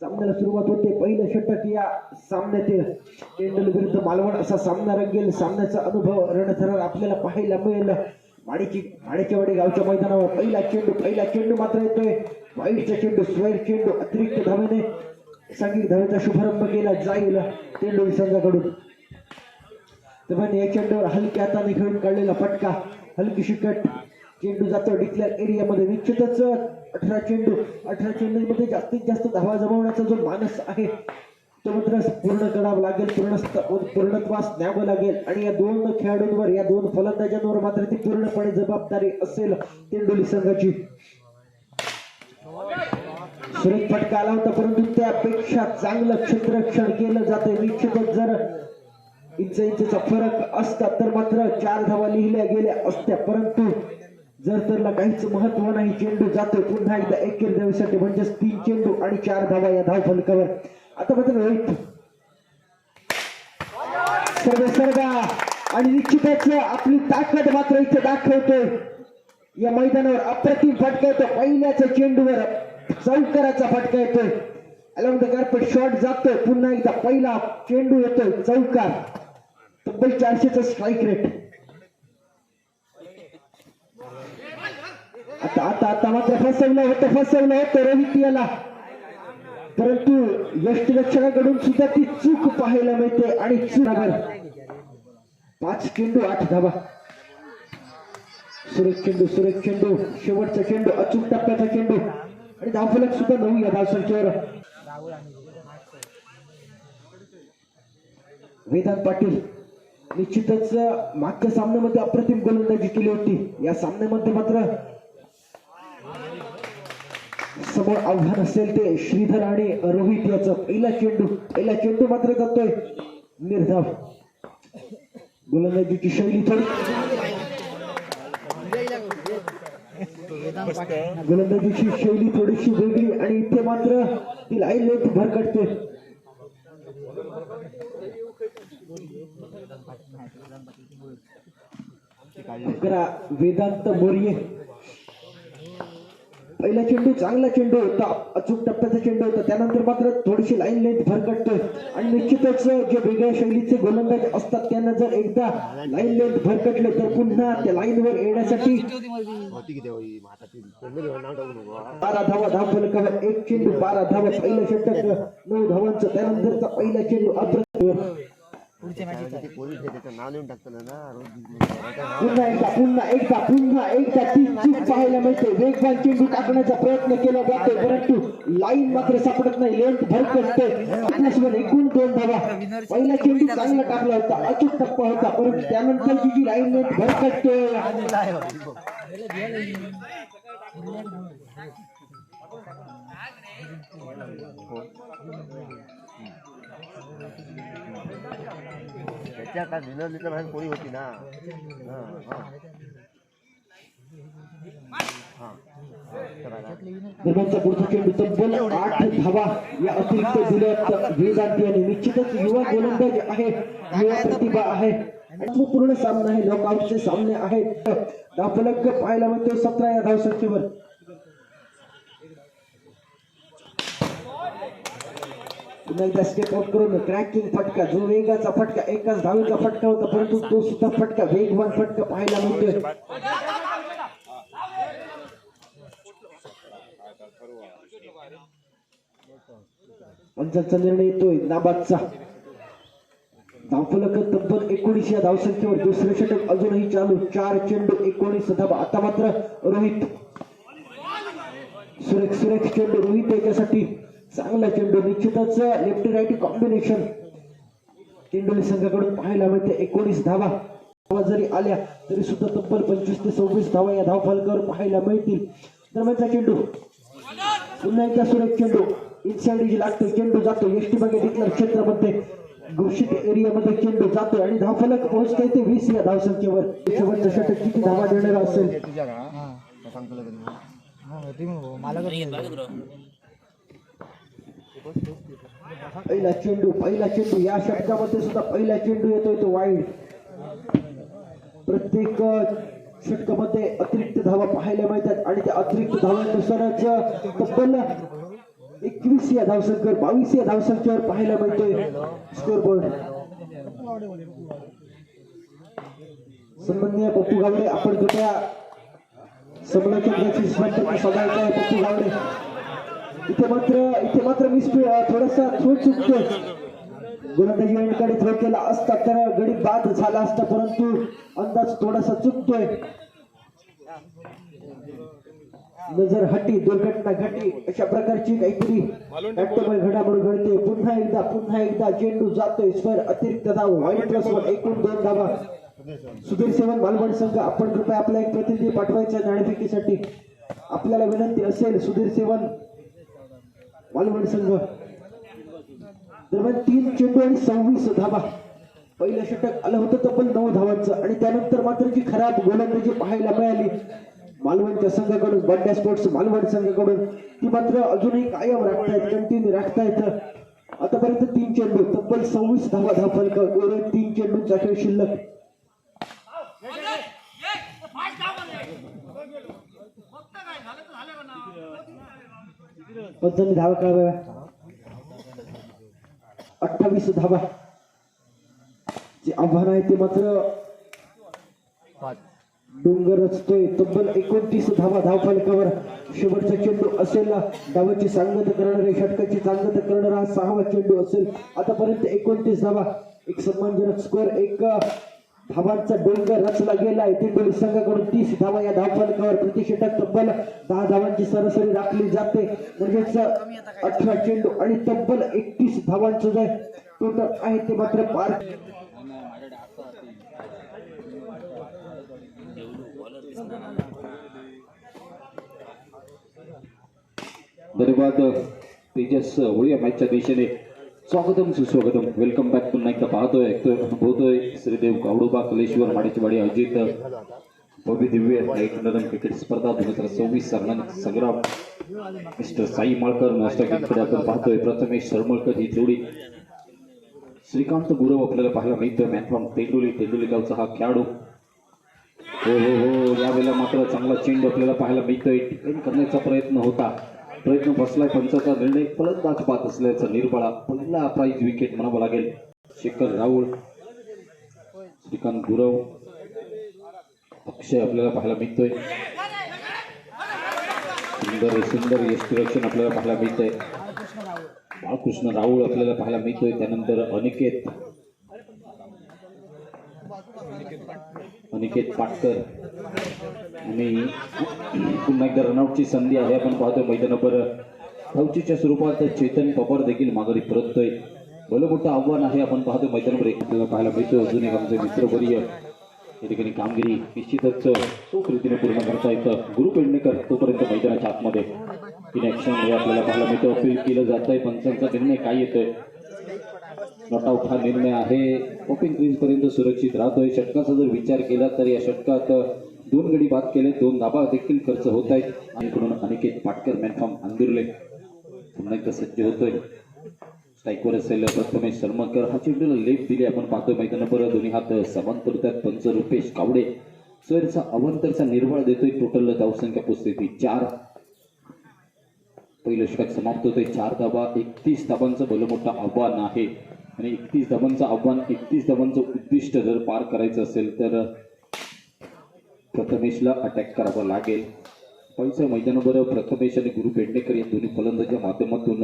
सामन्याला सुरुवात होते. पहिलं षटक या सामन्यातील चेंडू विरुद्ध मालवण असा सामना रंगेल. सामन्याचा अनुभव रणथरार आपल्याला पाहायला मिळेल. माणिकेवाडी गावच्या मैदानावर पहिला चेंडू मात्र येतोय. वाईटचा चेंडू, स्क्वेअर चेंडू अतिरिक्त धावेने सांघिक धावेचा शुभारंभ केला जाईल तेंडोली संघाकडून. तर या चेंडूवर हलक्या हाताने खेळून काढलेला फटका, हलकी शिकट चेंडू जातो डिक्लेअर एरियामध्ये. निश्चितच 18 चेंडूमध्ये जास्तीत जास्त धावा जमवण्याचा जो मानस आहे तो मात्र पूर्ण करावा लागेल, पूर्णत्वास न्यावं लागेल. आणि या दोन खेळाडूंवर, या दोन फलंदाजांवर मात्र ती पूर्णपणे जबाबदारी असेल तेंडोली संघाची. सुरेख फटका आला होता परंतु त्यापेक्षा चांगलं क्षेत्ररक्षण केलं जाते. निश्चितच जर इंचा फरक असता तर मात्र 4 धावा लिहिल्या गेल्या असत्या, परंतु जर त्याला काहीच महत्व नाही. चेंडू जातोय पुन्हा एकदा एकेरी धावेसाठी, म्हणजेच 3 चेंडू आणि 4 धावा या धाव फलकावर. आता मात्र रोहित सर्वेसर्गा आणि निश्चितच आपली ताकद मात्र इथे दाखवतोय या मैदानावर. अप्रतिम फटका येतो, पहिल्याच्या चेंडूवर चौकाराचा फटका येतोय. अलॉंग द कार्पेट शॉट जातोय, पुन्हा एकदा पहिला चेंडू येतोय चौकार. तब्बल 400चा स्ट्राईक रेट. आता मात्र फसवलं होतं रोहित याला, परंतु यष्टिरक्षकाकडून सुद्धा ती चूक पाहायला मिळते. आणि 5 चेंडू 8 धावा. सुरेख चेंडू, शेवटचा चेंडू, अचूक टप्प्याचा चेंडू आणि धावफलक सुद्धा 9 या धावसंख्येवर. वेदांत पाटील निश्चितच मागच्या सामन्यामध्ये अप्रतिम गोलंदाजी केली होती. या सामन्यामध्ये मात्र समोर आव्हान असेल ते श्रीधर आणि रोहित याचं. पहिला चेंडू मात्र जातोय निर्धाव. गोलंदाजीची शैली थोडीशी वेगळी आणि इथे मात्र ती लाईन लेंथ भरकटते. वेदांत मोर्ये. पहिला चेंडू चांगला चेंडू होता, अचूक टप्प्याचा चेंडू होता. त्यानंतर मात्र थोडीशी लाईन लेंथ भरकटतोय. आणि निश्चितच जे वेगळ्या शैलीचे गोलंदाज असतात त्यांना जर एकदा लाईन लेंथ भरकटले तर पुन्हा त्या लाईनवर येण्यासाठी 12 धावा धाव फलकावर. 1 चेंडू 12 धावा. पहिलं षटक 9 धावांचं. त्यानंतरचा पहिला चेंडू अप्रतिम. पुन्हा एकदा ती चूक पाहायला मिळते. वेगवान चेंडू टाकण्याचा प्रयत्न केला जातो परंतु लाईन मात्र सापडत नाही, लेंथ भरकटते. एकूण 2 धावा. पहिला चेंडू चांगला टाकला होता, अचूक टप्पा होता, परंतु त्यानंतरची जी लाईन लेंथ भरकटते. त्याच्या विनरलीच्या बाहेर कोणी होती ना. दरम्यानचा पुढचा चेंडू तब्बल 8 धावा या अतिरिक्त दिल्यात वेदांती यांनी. निश्चितच युवा गोलंदाज आहे, युवा प्रतिभा आहे. पूर्ण सामना आहे, नॉकआउटचे सामने आहेत. धावफलक पाहायला मिळतो 17 या धावसंख्येवर. पुन्हा एकदा स्टेप आउट करून क्रॅकिंग फटका, जो वेगाचा फटका, एकाच धावेचा फटका होता परंतु तो सुद्धा फटका, वेगवान फटका पाहायला मिळतोय. पंचांचा निर्णय येतोय नाबादचा. धावफलक तब्बल 19 या धावसंख्येवर. दुसरे षटक अजूनही चालू. 4 चेंडू 19 धावा. आता मात्र रोहित. सुरेख चेंडू रोहित याच्यासाठी. चांगला चेंडू. निश्चितच लेफ्ट राईट कॉम्बिनेशन तेंडोली संघाकडून पाहायला मिळते. 19 धावा जरी आल्या तरी सुद्धा तब्बल 25 ते 26 धावा या धावफलकावर पाहायला मिळतील. दरम्यानचा चेंडू, पुन्हा एकदा सुरेख चेंडू, इनसाइड लागतो. चेंडू जातो एसटी मागे डिक्लेअर क्षेत्रामध्ये, घोषित एरियामध्ये चेंडू जातो आणि धावफलक पोहोचते ते 20 या धावसंख्येवर. शेवटचं षटक किती धावा देणार असेल. पहिला चेंडू या षटकामध्ये सुद्धा पहिला चेंडू येतोय तो वाईड. प्रत्येक षटकामध्ये अतिरिक्त धावा पाहायला मिळतात आणि त्या अतिरिक्त धावांनुसारच तब्बल 21 या धावसंख्येवर 22 या धावसंख्येवर पाहायला मिळतोय स्कोर बोर्ड. सन्माननीय पप्पू गावडे आपण कृपया समलोचनाची स्पर्धा सांगायचं आहे. पप्पू गावडे इथे मात्र मी थोडासा थ्रो चुकतोय. गोलंदाजी एंडकडे थ्रो केला असता तर गडी बाद झाला असता, परंतु अंदाज थोडासा चुकतोय. नजर हटी, दुर्घटना घटी, अशा प्रकारची काहीतरी नाट्यमय घडामोड घडते. पुन्हा एकदा चेंडू जातोय स्वर अतिरिक्त धाव वाईट प्लस वर एकूण 2 धावा. सुधीर सेवन मालवण संघ आपण कृपया आपला एक प्रतिनिधी पाठवायचा नाणेफेकीसाठी. आपल्याला विनंती असेल सुधीर सेवन मालवण संघ. दरम्यान 3 चेंडू आणि 26 धावा. पहिलं षटक आलं होतं तब्बल 9 धावांचं आणि त्यानंतर मात्र जी खराब गोलंदाजी पाहायला मिळाली मालवणच्या संघाकडून, बंड्या स्पोर्ट्स मालवण संघाकडून, ती मात्र अजूनही कायम राखतायत, कंटिन्यू राखतायत. आतापर्यंत 3 चेंडू तब्बल 26 धावा धावफलक. 3 चेंडूंचा खेळ शिल्लक. पंचांनी धावा कळवाव्या. 28 धावा. जे आव्हान आहे ते मात्र डोंगर रचतोय. तब्बल 29 धावा धावफलकावर. शेवटचा चेंडू असेल डावाची सांगत करणारे, षटकाची सांगत करणारा हा 6वा चेंडू असेल. आतापर्यंत 29 धावा. एक सन्मानजनक स्कोर. एक धावांचा डोंगर रचला गेलाय. तेंडुली संघाकडून 30 धावा या धावफलकावर. प्रतिषटक तब्बल 10 धावांची सरासरी राखली जाते. म्हणजेच 18 चेंडू आणि तब्बल 31 धावांचं जे टोटल आहे ते मात्र पार. धन्यवाद तेजस होळी मॅचच्या दिशेने. स्वागतम सुस्वागतम, वेलकम बॅक. पुन्हा एकदा पाहतोय ऐकतोय अनुभवतोय श्रीदेव गावडोबा कलेश्वर माडेचीवाडी अजित भव्य दिव्य नाईट नरम क्रिकेट स्पर्धा 2026 संग्राम. मिस्टर साई माळकर नाश्ताकडे आपण पाहतोय. प्रथमेश सरमळकर ही जोडी. श्रीकांत गुरव आपल्याला पाहायला मिळतोय. मॅन फ्रॉम तेंडुली गावचा हा खेळाडू. हो हो हो, यावेळेला मात्र चांगला चेंडू आपल्याला पाहायला मिळतोय. डिफेंड करण्याचा प्रयत्न बसलाय. पंचाचा निर्णय फलंदाज पाहत असल्याचा निर्बळा. पहिला प्राइज विकेट म्हणावं लागेल. शेखर राऊळ, श्रीकांत गुरव, अक्षय आपल्याला पाहायला मिळतोय. सुंदर यष्टिरक्षण आपल्याला पाहायला मिळतंय. बाळकृष्ण राऊळ आपल्याला पाहायला मिळतोय. त्यानंतर अनिकेत पाटकर आणि पुन्हा एकदा रनआउटची संधी आहे. आपण पाहतोय मैदानावर धावचीच्या स्वरूपात चेतन पवार देखील माघारी परततोय. भलं मोठं आव्हान आहे. आपण पाहतोय मैदानावर एक आपल्याला पाहायला मिळतोय. अजून एक आमचे मित्रवर्य या ठिकाणी कामगिरी निश्चितच चोख रीतीने पूर्ण करता येतं. गुरु पेडणेकर तोपर्यंत मैदानाच्या आतमध्ये इन ऍक्शन मध्ये आपल्याला पाहायला मिळतं. अपील केलं जात आहे. पंचांचा निर्णय काय येतोय? नॉट आउट हा निर्णय आहे. ओपन क्रीज पर्यंत सुरक्षित राहतोय. षटकाचा जर विचार केला तर या षटकात 2 गडी बाद केले, 2 धाबा देखील खर्च होत आहेत. आणि म्हणून अनिकेत पाटकर मॅन फ्रॉम अंदुर्ले पुन्हा एकदा सज्ज होतोय. स्ट्राईकवर असेल प्रथमेश सरमळकर. हा चेंडूला लेफ्ट दिले. आपण पाहतोय मैदानावर दोन्ही हात समांतर त्यात. पंच रुपेश कावडे स्वयंचा अवंतरचा निर्वाळ देतोय. टोटल धावसंख्या पोचते 4. पहिलं षटक समाप्त होतोय. 4 धाबा. 31 धाबांचं भलं मोठं आव्हान आहे आणि 31 धाबांचं आव्हान, 31 धाबांचं उद्दिष्ट जर पार करायचं असेल तर प्रथमेशला अटॅक करावं लागेल. पैसा मैदानावर प्रथमेश आणि गुरु पेडणेकर या दोन्ही फलंदाजाच्या माध्यमातून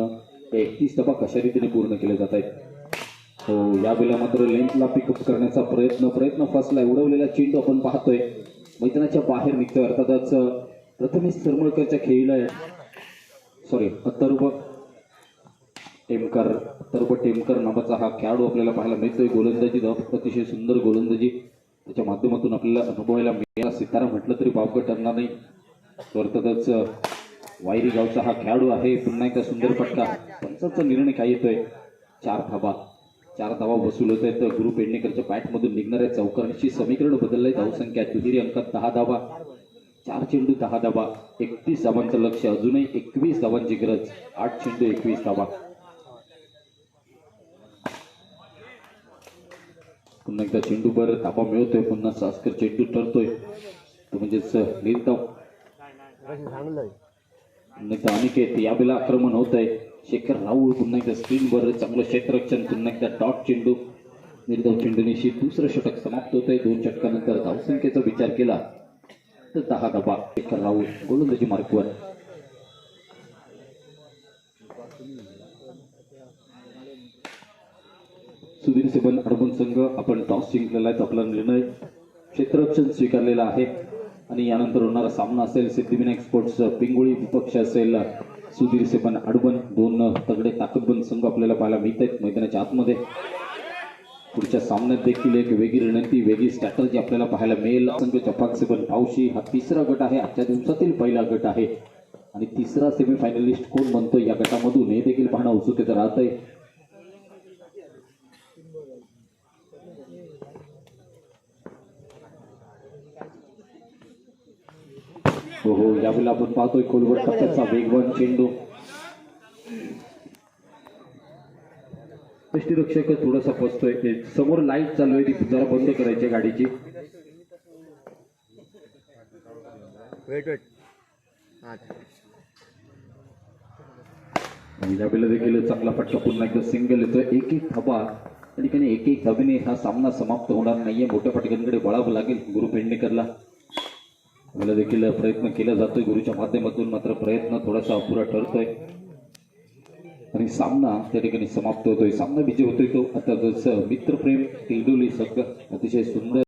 31 धाबा कशा रीतीने पूर्ण केले जात आहेत. हो, यावेळेला मात्र लेंथला पिकअप करण्याचा प्रयत्न फसला. उडवलेला चेंडू आपण पाहतोय मैदानाच्या बाहेर निघतोय. अर्थातच प्रथमेश सरमळकरच्या खेळीला अथर्व टेमकर नावाचा हा खेळाडू आपल्याला पाहायला मिळतोय. गोलंदाजी अतिशय सुंदर गोलंदाजी त्याच्या माध्यमातून आपल्याला अनुभवायला मिळाला. सितारा म्हटलं तरी वावगं ठरणार नाही. अर्थातच वायरी गावचा हा खेळाडू आहे. पुन्हा एकदा सुंदर फटका. पंचांचा निर्णय काय येतोय? 4 धावा वसूल होत आहेत. गुरु पेडणेकरच्या बॅटमधून निघणाऱ्या चौकारांची समीकरण बदललंय. धावसंख्या दुहेरी अंकात 10 धावा. 4 चेंडू 10 धावा. 31 धावांचं लक्ष. अजूनही 21 धावांची गरज. 8 चेंडू 21 धावा. पुन्हा एकदा चेंडूवर धाबा मिळतोय. पुन्हा सास्कर चेंडू ठरतोय तो म्हणजेच निर्धाव. अनिकेत यावेळेला आक्रमण होत आहे. शेखर राऊळ पुन्हा एकदा स्क्रीनवर चांगलं क्षेत्ररक्षण, पुन्हा एकदा डॉट चेंडू, निर्धाव चेंडूनिशी दुसरं षटक समाप्त होतंय. 2 षटकानंतर धावसंख्येचा विचार केला तर 10 धावा. शेखर राऊळ गोलंदाजी मार्कवर. सुधीर सेबन अर्बन संघ आपण टॉस जिंकलेला आहे. आपला निर्णय क्षेत्ररक्षण स्वीकारलेला आहे आणि यानंतर होणारा सामना असेल सिद्धिविनायक स्पोर्ट्स पिंगोळी विपक्ष असेल सुधीर सेबन अडबन. 2 तगडे ताकदबंद संघ आपल्याला पाहायला मिळत आहेत मैदानाच्या आतमध्ये. पुढच्या सामन्यात देखील एक वेगळी रणनीती, वेगळी स्ट्रॅटर्जी आपल्याला पाहायला मिळेल. संघ चपाक सेबन पावशी हा 3रा गट आहे, आजच्या दिवसातील पहिला गट आहे आणि 3रा सेमीफायनलिस्ट कोण बनतो या गटामधून हे देखील पाहणं उत्सुकतेचं राहतंय. हो यावेळेला आपण पाहतोय खोलवर टप्प्याचा वेगवान चेंडू. यष्टीरक्षक थोडासा फसतोय. समोर लाईट चालू आहे, ती जरा बंद करायची गाडीची. वेट यावेळेला देखील चांगला फटका, पुन्हा एकदा सिंगल येतोय. 1-1 धावा त्या ठिकाणी. 1-1 धावेने हा सामना समाप्त होणार नाहीये. मोठ्या फटक्यांकडे वळावं लागेल गुरु पेडणेकरला. मला देखील प्रयत्न केला जातोय गुरुच्या माध्यमातून, मात्र प्रयत्न थोडासा अपुरा ठरतोय आणि सामना त्या ठिकाणी समाप्त होतोय. सामना विजय होतोय तो आता जसं मित्रप्रेम तिलडोली संघ अतिशय सुंदर